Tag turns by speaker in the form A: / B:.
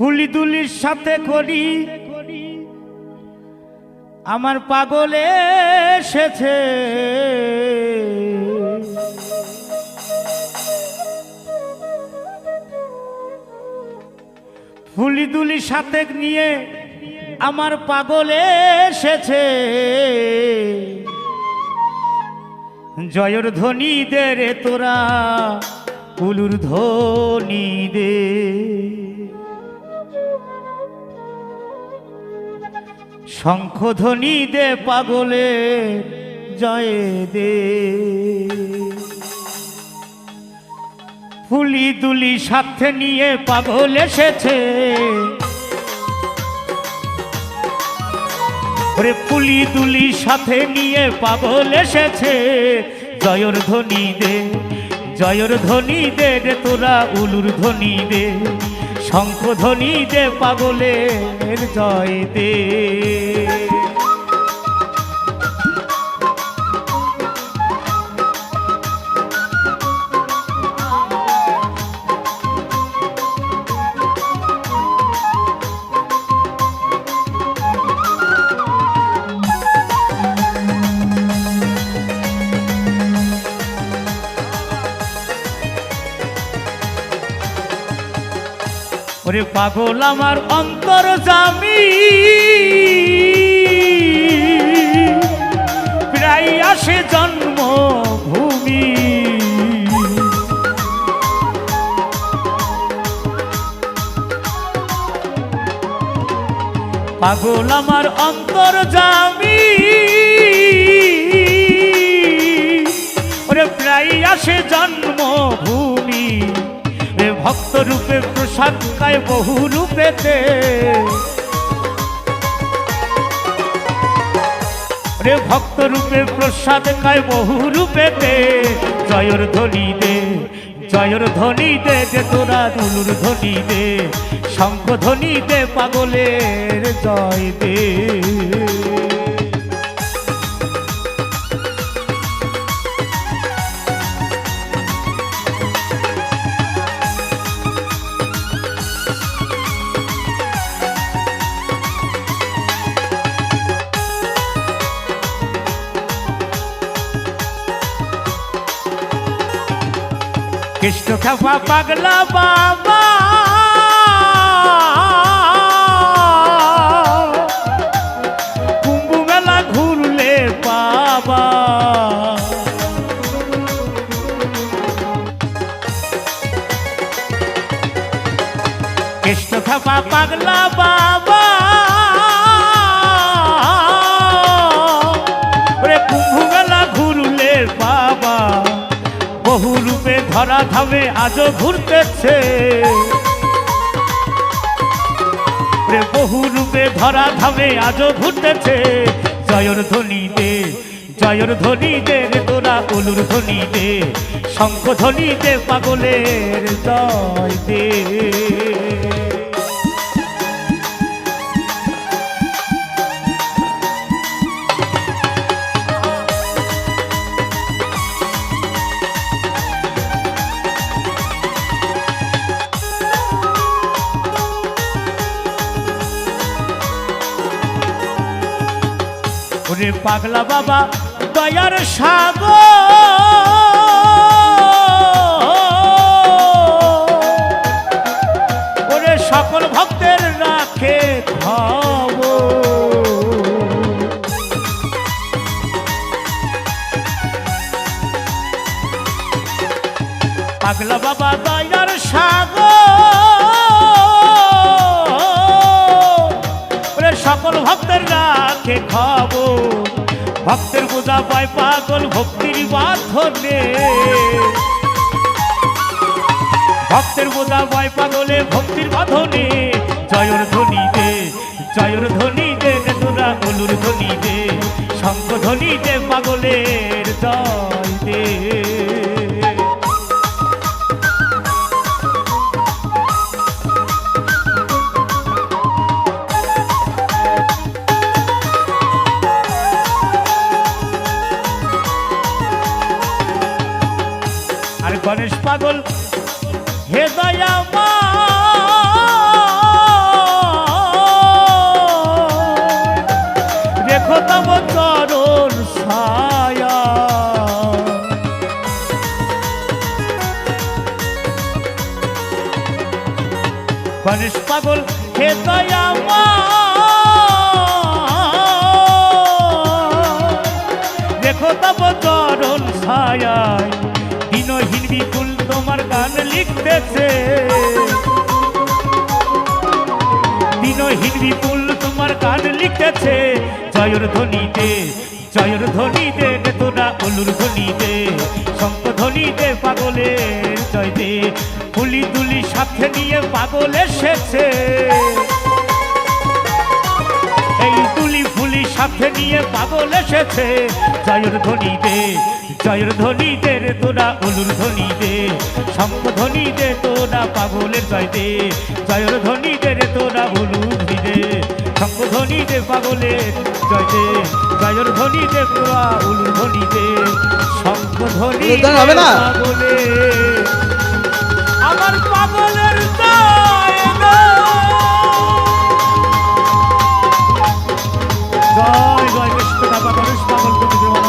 A: ফুলি দুলির সাথে করি আমার পাগলে এসেছে, ফুলি দুলি সাথে নিয়ে আমার পাগলে এসেছে। জয়র ধ্বনি দে রে তোরা উলুর ধ্বনি দে, শঙ্খ ধ্বনি দে পাগলে জয় দে। ফুলি দুলি সাথে নিয়ে পাগল এসেছে, ওরে ফুলি দুলি সাথে নিয়ে পাগল এসেছে। জয়র ধ্বনি দে, জয়র ধ্বনি দে রে তোরা উলুর ধ্বনি দে, শঙ্খ ধ্বনি দে পাগলের জয় দে। ওরে পাগল আমার অন্তর জামি, প্রায় আসে জন্মভূমি। পাগল আমার অন্তর জামি, ওরে প্রায় আসে জন্মভূমি। ভক্ত রূপে প্রসাদ খায় বহু রূপেতে, রে ভক্ত রূপে প্রসাদ খায় বহু রূপেতে। জয়র ধ্বনি দে, জয়র ধ্বনি দে যে তোরা উলুর ধ্বনি দে, শঙ্খ ধ্বনি দে পাগলের জয় দে। কৃষ্ণ খাপা পাগলা বাবা, কুম্ভ মেলা ঘুরলে বাবা। কৃষ্ণ খাপা পাগলা বাবা, কুম্ভ মেলা ঘুরলে বাবা। বহু রূপে ধরা ধামে আজও ঘুরতেছে, বহু রূপে ধরা ধামে আজও ঘুরতেছে। জয়র ধ্বনি দে, জয়র ধ্বনি দে রে তোরা উলুর ধ্বনি দে, শঙ্খ ধ্বনি দে পাগলের জয় দে। ওরে পাগলা বাবা দয়ার সাগর, ওরে সকল ভক্তের রাখে খবর। পাগলা বাবা দয়ার সাগর, ওরে সকল ভক্তের রাখে খবর। ভক্তের বোঝা পায় পাগল ভক্তির বাঁধনে, ভক্তের বোঝা পায় পাগলে ভক্তির বাঁধনে। জয়র ধ্বনি দে, জয়র ধ্বনি দে তোরা উলুর ধ্বনি দে, শঙ্খ ধ্বনি দে পাগলের জয় দে। গণেশ পাগল হে দয়াময়, গণেশ পাগল হে দয়াময় দেখো তব চরণ ছায়ায় দিনহীন বিপুল তোমার গান লিখতেছে দিনহীন বিপুল তোমার গান লিখতেছে জয়ের ধ্বনিতে রে তোরা উলুর ধ্বনিতে শঙ্খ ধ্বনিতে পাগলের জয় দে ফুলি তুলি সাথে নিয়ে পাগল এসেছে এই তুলি ফুলি সাথে নিয়ে পাগল এসেছে জয়ের ধ্বনিতে রে তোরা উলুর ধ্বনিতে শঙ্খ ধ্বনিতে তোরা পাগলের জয় দে জয়ের ধ্বনিতে রে তোরা উলুর ধ্বনিতে শঙ্খ ধ্বনিতে পাগলের জয় দে জয়ের ধ্বনিতে তোরা উলুর ধ্বনিতে শঙ্খ ধ্বনিতে
B: হবে না
A: পাগলে আমার পাগলের জয় দে জয় জয় কৃষ্ণ বাবা গণেশ পাগল